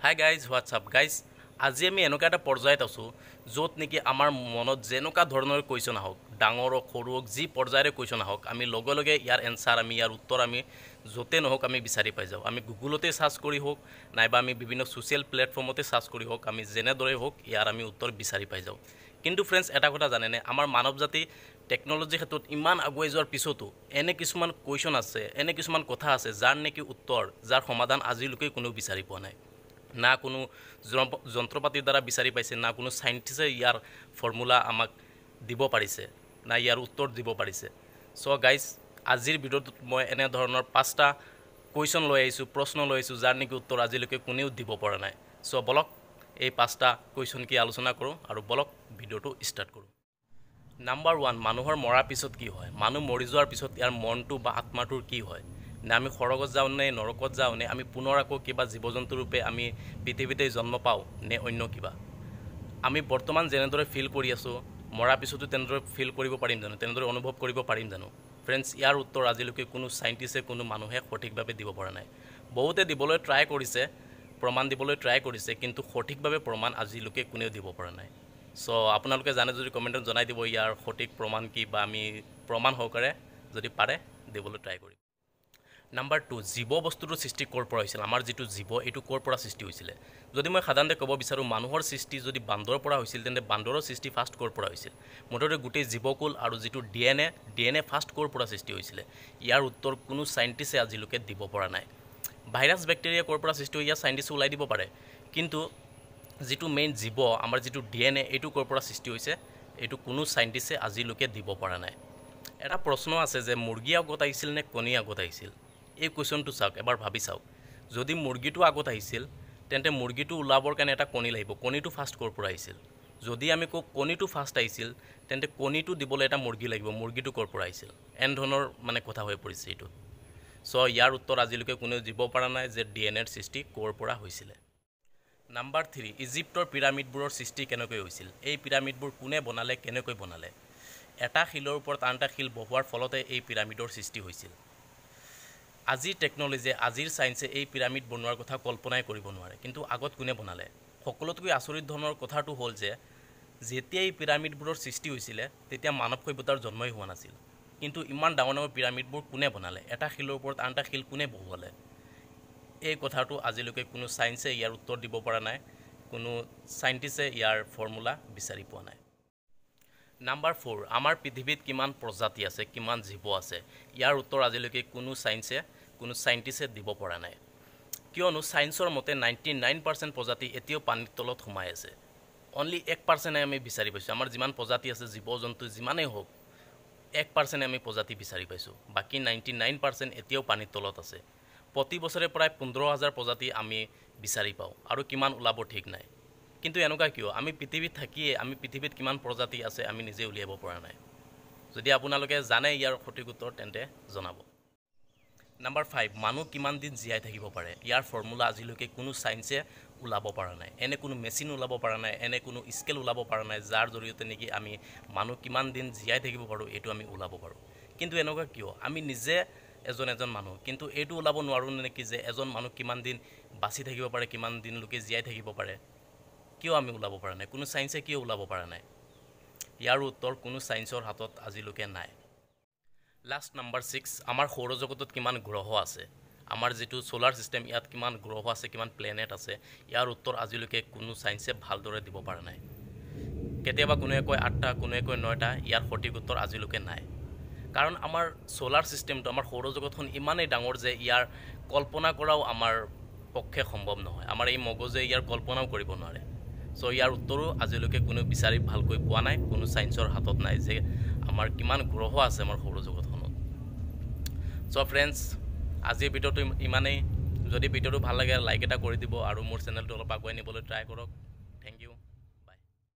hi guys WhatsApp guys আজি আমি এনেকুৱা এটা পৰ্যায়ত আছোঁ য'ত নেকি আমাৰ মনত যেনেকুৱা ধৰণৰ কুৱেশ্যন আহক ডাঙৰ হওক সৰু হওক যি পৰ্যায়ৰে কুৱেশ্যন আহক আমি লগে লগে ইয়াৰ এনচাৰ আমি ইয়াৰ উত্তৰ আমি য'তে নহওক আমি বিচাৰি পাই যাওঁ আমি গুগলতে চাৰ্চ কৰি হওক নাইবা আমি বিভিন্ন ছ'চিয়েল প্লেটফৰ্মতে চাৰ্চ কৰি হওক আমি যেনেদৰে হওক ইয়াৰ আমি উত্তৰ বিচাৰি পাই যাওঁ কিন্তু ফ্ৰেণ্ডছ এটা কথা জানেনে আমাৰ মানৱ জাতি টেকন'লজিৰ ক্ষেত্ৰত ইমান আগুৱাই যোৱাৰ পিছতো এনে কিছুমান কুৱেশ্যন আছে এনে কিছুমান কথা আছে যাৰ নেকি উত্তৰ যাৰ সমাধান আজিলৈকে কোনেও বিচাৰি পোৱা নাই না কোনো যন্ত্ৰপাতিৰ দ্বাৰা বিচাৰি পাইছে না কোনো সাইন্টিষ্টে ইয়াৰ ফৰ্মুলা আমাক দিব পাৰিছে না ইয়াৰ উত্তৰ দিব পাৰিছে চ' গাইজ আজিৰ ভিডিঅ'টোত মই এনে ধৰণৰ 5টা কুৱেশ্যন লৈ আহিছোঁ প্ৰশ্ন লৈ আহিছোঁ যাৰ নেকি উত্তৰ আজিলৈকে কোনেও দিব পৰা নাই চ' বলক এই 5টা কুৱেশ্যন কি আলোচনা কৰোঁ আৰু বলক ভিডিঅ'টো ষ্টাৰ্ট কৰোঁ নাম্বাৰ 1 মানুহৰ মৰাৰ পিছত কি হয় মানুহ মৰি যোৱাৰ পিছত ইয়াৰ মনটো বা আত্মাটোৰ কি হয় না আমি সৰগত যাওঁ নে নৰকত যাওঁ নে আমি পুনৰ আকৌ কিবা জীৱ জন্তু ৰূপে আমি পৃথিৱীতে জন্ম পাওঁ নে অন্য কিবা আমি বৰ্তমান যেনেদৰে ফিল কৰি আছোঁ মৰাৰ পিছতো তেনেদৰে ফিল কৰিব পাৰিম জানো তেনেদৰে অনুভৱ কৰিব পাৰিম জানো ফ্ৰেণ্ডছ ইয়াৰ উত্তৰ আজিলৈকে কোনো সাইন্টিষ্টে কোনো মানুহে সঠিকভাৱে দিব পৰা নাই বহুতে দিবলৈ ট্ৰাই কৰিছে প্ৰমাণ দিবলৈ ট্ৰাই কৰিছে কিন্তু সঠিকভাৱে প্ৰমাণ আজিলৈকে কোনেও দিব পৰা নাই চ' আপোনালোকে জানে যদি কমেণ্টত জনাই দিব ইয়াৰ সঠিক প্ৰমাণ কি বা আমি প্ৰমাণ সহকাৰে যদি পাৰে দিবলৈ ট্ৰাই কৰিম নাম্বাৰ 2 জীৱ বস্তুটোৰ সৃষ্টি ক'ৰ পৰা হৈছিল আমাৰ যিটো জীৱ এইটো ক'ৰ পৰা সৃষ্টি হৈছিলে যদি মই সাধাৰণতে ক'ব বিচাৰোঁ মানুহৰ সৃষ্টি যদি বান্দৰৰ পৰা হৈছিল তেন্তে বান্দৰৰ সৃষ্টি ফাৰ্ষ্ট ক'ৰ পৰা হৈছিল মুঠতে গোটেই জীৱকুল আৰু যিটো ডিএনএ ফাৰ্ষ্ট ক'ৰ পৰা সৃষ্টি হৈছিলে ইয়াৰ উত্তৰ কোনো সাইন্টিষ্টে আজিলৈকে দিব পৰা নাই ভাইৰাছ বেক্টেৰিয়া ক'ৰ পৰা সৃষ্টি হৈ ইয়াৰ সাইন্টিষ্টে ওলাই দিব পাৰে কিন্তু যিটো মেইন জীৱ আমাৰ যিটো ডিএনএ এইটো ক'ৰ পৰা সৃষ্টি হৈছে এইটো কোনো সাইন্টিষ্টে আজিলৈকে দিব পৰা নাই এটা প্ৰশ্ন আছে যে মুৰ্গী আগত আহিছিল নে কণী আগত আহিছিল এই কুৱেশ্যনটো চাওক এবাৰ ভাবি চাওক যদি মুৰ্গীটো আগত আহিছিল তেন্তে মুৰ্গীটো ওলাবৰ কাৰণে এটা কণী লাগিব কণীটো ফাৰ্ষ্ট ক'ৰ পৰা আহিছিল যদি আমি কওঁ কণীটো ফাৰ্ষ্ট আহিছিল তেন্তে কণীটো দিবলৈ এটা মুৰ্গী লাগিব মুৰ্গীটো ক'ৰ পৰা আহিছিল এন ধৰণৰ মানে কথা হৈ পৰিছে এইটো চ' ইয়াৰ উত্তৰ আজিলৈকে কোনেও দিব পৰা নাই যে ডিএনএৰ সৃষ্টি ক'ৰ পৰা হৈছিলে নাম্বাৰ 3 ইজিপ্তৰ পিৰামিডবোৰৰ সৃষ্টি কেনেকৈ হৈছিল এই পিৰামিডবোৰ কোনে বনালে কেনেকৈ বনালে এটা শিলৰ ওপৰত আন এটা শিল বহোৱাৰ ফলতে এই পিৰামিডৰ সৃষ্টি হৈছিল আজিৰ টেকন'লজিয়ে আজিৰ সায়েন্সে এই পিৰামিড বনোৱাৰ কথা কল্পনাই কৰিব নোৱাৰে কিন্তু আগত কোনে বনালে সকলোতকৈ আচৰিত ধৰণৰ কথাটো হ'ল যে যেতিয়া এই পিৰামিডবোৰৰ সৃষ্টি হৈছিলে তেতিয়া মানৱ সভ্যতাৰ জন্মই হোৱা নাছিল কিন্তু ইমান ডাঙৰ ডাঙৰ পিৰামিডবোৰ কোনে বনালে এটা শিলৰ ওপৰত আন এটা শিল কোনে বহুৱালে এই কথাটো আজিলৈকে কোনো সায়েন্সে ইয়াৰ উত্তৰ দিব পৰা নাই কোনো সাইন্টিষ্টে ইয়াৰ ফৰ্মুলা বিচাৰি পোৱা নাই নাম্বাৰ 4 আমাৰ পৃথিৱীত কিমান প্ৰজাতি আছে কিমান জীৱ আছে ইয়াৰ উত্তৰ আজিলৈকে কোনো সাইন্টিষ্টে দিব পৰা নাই কিয়নো সায়েন্সৰ মতে 99% প্ৰজাতি এতিয়াও পানীৰ তলত সোমাই আছে অনলি 1% আমি বিচাৰি পাইছোঁ আমাৰ যিমান প্ৰজাতি আছে জীৱ জন্তু যিমানেই হওক 1% আমি প্ৰজাতি বিচাৰি পাইছোঁ বাকী 99% এতিয়াও পানীৰ তলত আছে প্ৰতি বছৰে প্ৰায় 15,000 প্ৰজাতি আমি বিচাৰি পাওঁ আৰু কিমান ওলাব ঠিক নাই কিন্তু এনেকুৱা কিয় আমি পৃথিৱীত থাকিয়ে আমি পৃথিৱীত কিমান প্ৰজাতি আছে আমি নিজে উলিয়াব পৰা নাই যদি আপোনালোকে জানে ইয়াৰ সঠিক উত্তৰ তেন্তে জনাব নাম্বাৰ 5 মানুহ কিমান দিন জীয়াই থাকিব পাৰে ইয়াৰ ফৰ্মুলা আজিলৈকে কোনো সায়েন্সে ওলাব পৰা নাই এনে কোনো মেচিন ওলাব পৰা নাই এনে কোনো স্কেল ওলাব পৰা নাই যাৰ জৰিয়তে নেকি আমি মানুহ কিমান দিন জীয়াই থাকিব পাৰোঁ এইটো আমি ওলাব পাৰোঁ কিন্তু এনেকুৱা কিয় আমি নিজে এজন মানুহ কিন্তু এইটো ওলাব নোৱাৰোঁ নেকি যে এজন মানুহ কিমান দিন বাচি থাকিব পাৰে কিমান দিনলৈকে জীয়াই থাকিব পাৰে কিয় আমি ওলাব পৰা নাই কোনো সায়েন্সে কিয় ওলাব পৰা নাই ইয়াৰ উত্তৰ কোনো সায়েন্সৰ হাতত আজিলৈকে নাই লাষ্ট নাম্বাৰ 6 আমাৰ সৌৰজগতত কিমান গ্ৰহ আছে আমাৰ যিটো সোলাৰ সিস্টেম ইয়াত কিমান গ্ৰহ আছে কিমান প্লেনেট আছে ইয়াৰ উত্তৰ আজিলৈকে কোনো সায়েন্সে ভালদৰে দিব পৰা নাই কেতিয়াবা কোনোৱে কয় 8টা কোনোৱে কয় 9টা ইয়াৰ সঠিক উত্তৰ আজিলৈকে নাই কাৰণ আমাৰ সোলাৰ সিস্টেমটো আমাৰ সৌৰজগতখন ইমানেই ডাঙৰ যে ইয়াৰ কল্পনা কৰাও আমাৰ পক্ষে সম্ভৱ নহয় আমাৰ এই মগজে ইয়াৰ কল্পনাও কৰিব নোৱাৰে চ' ইয়াৰ উত্তৰো আজিলৈকে কোনো বিচাৰি ভালকৈ পোৱা নাই কোনো সায়েন্সৰ হাতত নাই যে আমাৰ কিমান গ্ৰহ আছে আমাৰ সৌৰজগতখনত চ' ফ্ৰেণ্ডছ আজিৰ ভিডিঅ'টো ইমানেই যদি ভিডিঅ'টো ভাল লাগে লাইক এটা কৰি দিব আৰু মোৰ চেনেলটো অলপ আগুৱাই নিবলৈ ট্ৰাই কৰক থেংক ইউ